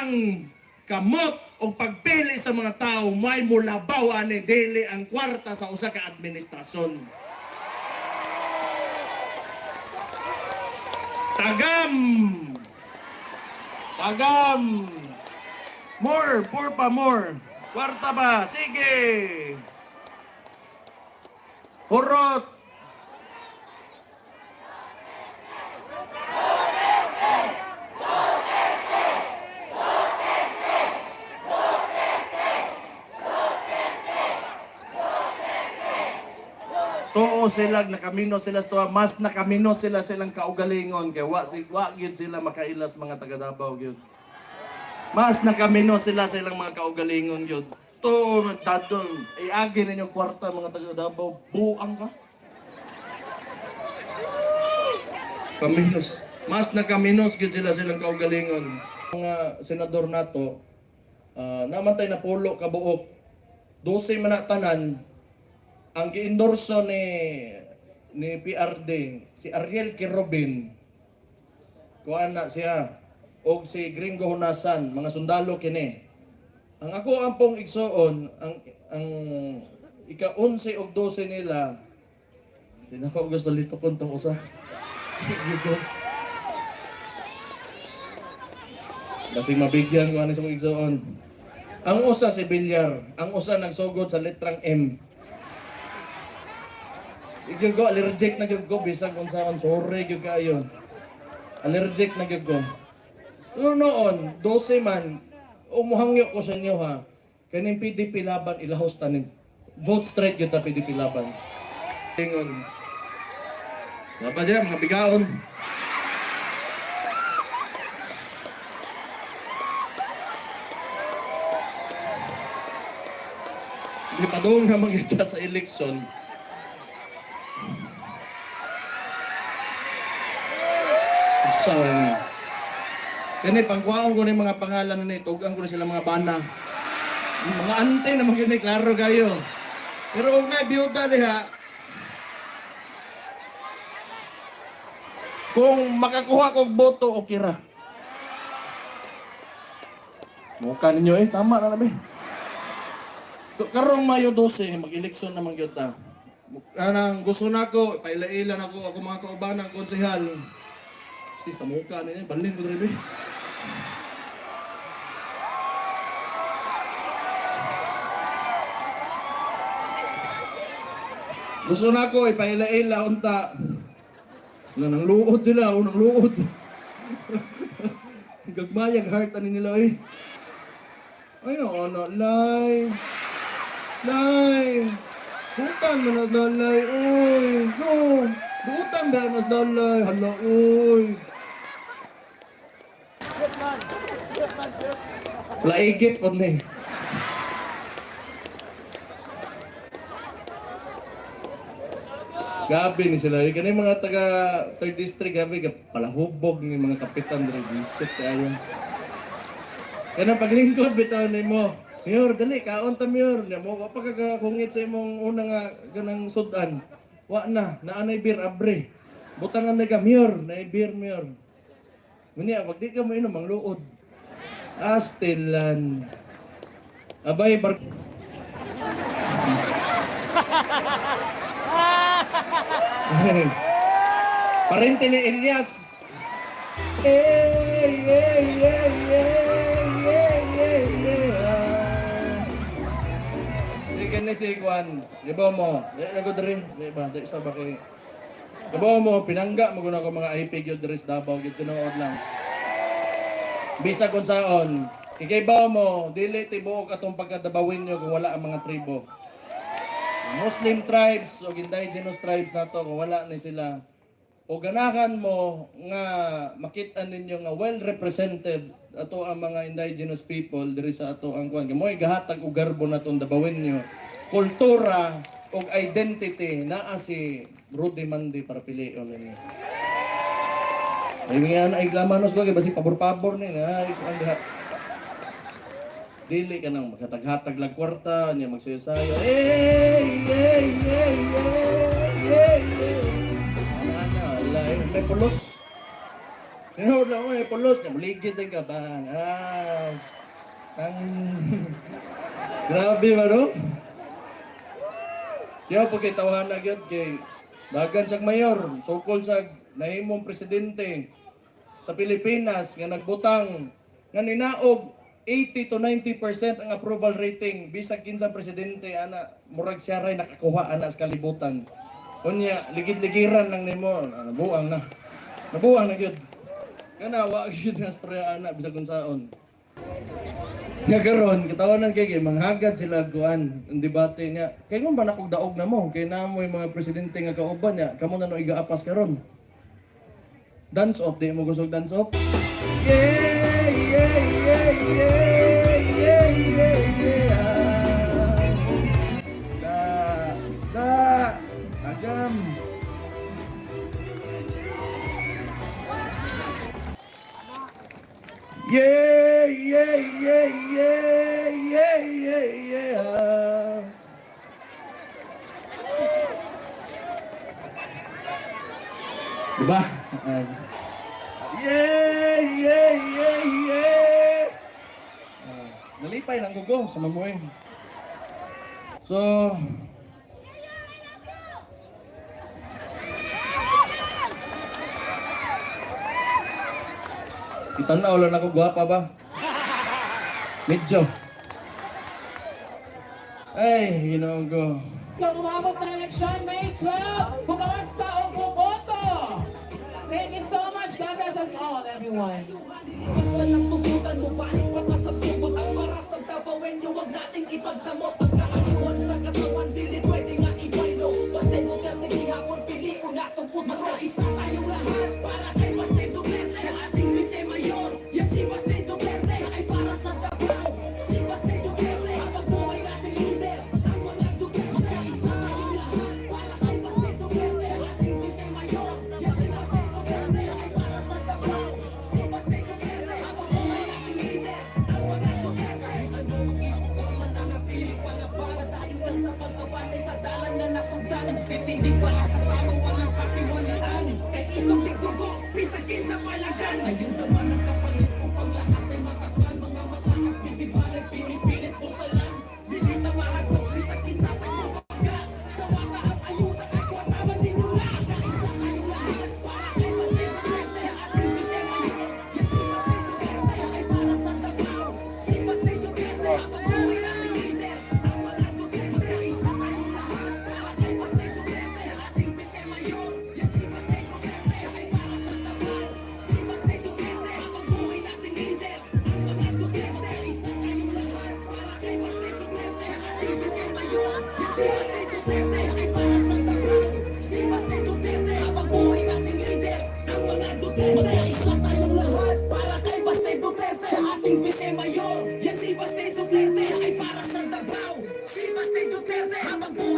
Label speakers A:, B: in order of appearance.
A: ang kamot o pagpili sa mga tao may mulabaw ani dili ang kwarta sa usa ka administrasyon. Tagam! Tagam! More! More pa, more! Kwarta ba? Sige! Hurot! Too sila nakamino sila sa mas nakamino sila silang kaugalingon kay wa gyud sila makailas mga taga Davao gyud. Mas nakamino sila silang mga kaugalingon gyud. To tadon iagi ninyo kwarta mga taga Davao, buang ka. Kaminos. Mas nakaminos gyud sila silang kaugalingon. Mga senador nato namatay na pulo ka buok. 12 man na tanan. Ang gi-endorso ni PRD si Ariel Quirobin kuan na siya og si Gringo Honasan mga sundalo kini. Ang ako ampong igsuon ang ika-11 og 12 nila di na ko gusto litukon tong usa. Kasi mabigyan ko ani sa igsuon. Ang usa si Bilyar, ang usa nagsugod sa letrang M. Gyud ko allergic na gyud ko bisag unsaon sorry gyud kaayo. Allergic na gyud ko. Pero noon 12 man umuhangyo ko sa inyo ha. Kaning PDP laban ilahos tanin. Vote straight gyud ta PDP laban. Tingon. Dapat diyan mga bigaon. Di pa doon nga magita sa eleksyon. So, kani pagkuhaon ko ni mga pangalan na nito, tugang ko na sila mga bana. Mga ante na magiging klaro kayo. Pero kung nga biyuta diha, kung makakuha kong boto, okay ra. Mukha ninyo tama na namin. So, karong Mayo 12, mag-eleksyon naman yun ta. Anang gusto na ko, paila-ila na ako mga kaubanang konsehal. Kasi sa mukha na yan, balin ko rin eh. Gusto na ko, ipaila-ila, unta. Nang luod sila, unang luod. Gagmayag heart ani nila eh. Ayun, ano, live. Live. Butan mo na lalay, oy. No. Butan ba na lalay, hala, oy. Laigit po na eh. Gabi ni sila. Kani mga taga 3rd District, gabi, palahubog ni mga kapitan dito. Visit kayo. Kaya paglingkod, bitaw na mo. Mayor, dali, kaon ta Mayor. Mo, pagkakakungit sa imong una nga ganang sudan. Wa na, naanay beer abre. Butangan na ka, Mayor, naay beer Mayor. Muna, pag di ka mo inom, ang luod. Astilan. Abay, Parente ni Elias. Ni si Juan, iba mo, nagod rin, iba, di sa ba kay. Iba mo, pinangga, maguna ko mga IP gyud diri sa Davao, gyud sinuod lang. Bisa kung saon, ikaibaw mo, dili tibuok atong pagkadabawin nyo kung wala ang mga tribo. Muslim tribes o indigenous tribes nato kung wala ni sila. O ganahan mo nga makita ninyo nga well represented ato ang mga indigenous people diri sa ato ang kuan. Mo gahatag og garbo natong dabawin nyo. Kultura o identity naa si Rudy Mandi para pilion ninyo. Ay nga ay glamanos ko kay basi pabor-pabor ni na ang diha. Dili ka nang maghatag-hatag lag kwarta nya magsayo-sayo. May pulos. Tinood lang mo, pulos niya, maligid din ka ba? Ang... Grabe ba, no? Kaya po kay tawahan na gyud kay dagan siyang mayor, so-called sa nahimong presidente sa Pilipinas nga nagbutang nga ninaog 80 to 90% ang approval rating bisag kinsang presidente ana murag siya ray nakakuha ana sa kalibutan. Unya ligid-ligiran lang nimo nabuang na. Nabuang na gyud. Kana wa gyud nga storya ana bisag unsaon. Nga karon katawanan kay manghagad sila kuan ang debate niya. Kay mo ba nakog daog na mo kay namoy mga presidente nga kauban niya kamo na no igaapas karon. Dance off, di mo gusto dance off? Yeah, yeah, yeah, yeah, yeah, yeah, yeah. Agam. Yeah, yeah, yeah, yeah, yeah, yeah, yeah. Diba? Yeah, yeah, yeah, yeah. Nalipay lang gugo sa mamuhin. So, kita na ulan ako gwapa ba? Medyo. Ay, ginago.
B: Kung umabot na eleksyon, May 12, bumawas tao boto. Thank you so much. God bless us all, everyone.
C: Basta lang tututan mo, balik patas sa subot. Ang para sa Davao, huwag nating ipagdamot. Ang kaaliwan sa katawan, dili pwede nga ibaylo. Basta Duterte, gihapon, pili o natupod. Magkaisa tayong lahat, para kay Basta Duterte. Sa ating Vice Mayor, yan si Basta Duterte. Siya ay para sa Davao, si Basta Duterte. Habang buhay nating leader, ang mga Duterte. Magkaisa tayong lahat, para kay Basta Duterte. Sa ating Vice Mayor, yan si Basta Duterte. Siya ay para sa Davao, si Basta Duterte. Habang buhay nating leader, ang mga Duterte. Ano ang ipupong mananatili palaban? Tayo lang sa pagkabantay sa dalan na nasundan. Titindig para sa tamang walang katiwalaan. Kay isang ligdugo, pisagin sa palagan. Ayuda man ang kapalit upang lahat ay matakpan. Mga mata at bibibanay, pinipilit mo sa lang. Dilita mahagpag, pisagin sa pagkabangga. Tawata ang ayuda, ay kwataman ninyo na. Kaisa tayong lahat, para kay Basta Duterte. Sa ating Vice Mayor, yan si Basta Duterte. Siya ay para sa Davao, si Basta Duterte. Habang buhay nating leader, ang mga Duterte. Kaisa tayong lahat, para kay Basta Duterte. Sa ating Vice Mayor, yan si Basta Duterte. Siya ay para sa Davao, si Basta Duterte. Habang buhay nating leader, ang mga Duterte. Kaisa tayong lahat, para kay Basta Duterte. Sa ating Vice Mayor, yan si Basta Duterte. Siya ay para sa Davao, si Basta Duterte. Habang buhay nating leader, ang mga Duterte. Kaisa tayong lahat, para kay Basta Duterte. Sa ating Vice Mayor, yan si Basta Duterte. Siya ay para sa Davao, si Basta Duterte. Habang buhay